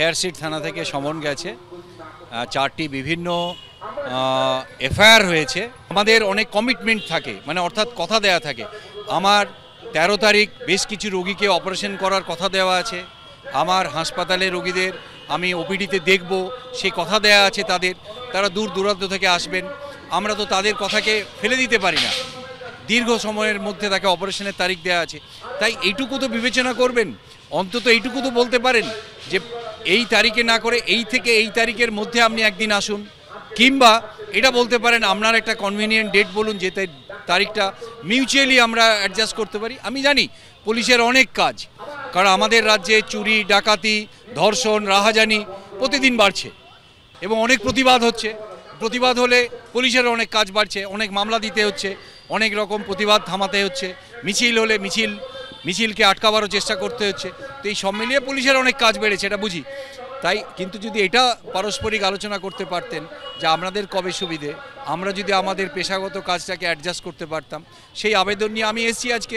হেয়ারসিট থানা থেকে সমন গেছে, 4টি বিভিন্ন এফআইআর হয়েছে। আমাদের অনেক কমিটমেন্ট থাকে, মানে অর্থাৎ কথা দেয়া থাকে। আমার 13 তারিখ বেশ কিছু রোগীকে অপারেশন করার কথা দেওয়া আছে। আমার হাসপাতালে রোগীদের আমি ওপিডিতে দেখব, সেই কথা দেয়া আছে তাদের। তারা দূর দূরান্ত থেকে আসবেন, আমরা তো তাদের কথাকে ফেলে দিতে পারি না। দীর্ঘ সময়ের মধ্যে তাকে অপারেশনের তারিখ দেওয়া আছে, তাই এইটুকু তো বিবেচনা করবেন, অন্তত এইটুকু তো বলতে পারেন যে এই তারিখে না করে এই থেকে এই তারিখের মধ্যে আপনি একদিন আসুন, কিংবা এটা বলতে পারেন আপনার একটা কনভিনিয়েন্ট ডেট বলুন যে তারিখটা মিউচুয়ালি আমরা অ্যাডজাস্ট করতে পারি। আমি জানি পুলিশের অনেক কাজ, কারণ আমাদের রাজ্যে চুরি, ডাকাতি, ধর্ষণ, রাহাজানি প্রতিদিন বাড়ছে এবং অনেক প্রতিবাদ হচ্ছে। প্রতিবাদ হলে পুলিশের অনেক কাজ বাড়ছে, অনেক মামলা দিতে হচ্ছে, অনেক রকম প্রতিবাদ থামাতে হচ্ছে। মিছিল হলে মিছিলকে আটকাবারও চেষ্টা করতে হচ্ছে। তো এই সব মিলিয়ে পুলিশের অনেক কাজ বেড়েছে, এটা বুঝি। তাই কিন্তু যদি এটা পারস্পরিক আলোচনা করতে পারতেন যে আপনাদের কবে সুবিধে, আমরা যদি আমাদের পেশাগত কাজটাকে অ্যাডজাস্ট করতে পারতাম, সেই আবেদন নিয়ে আমি এসেছি আজকে।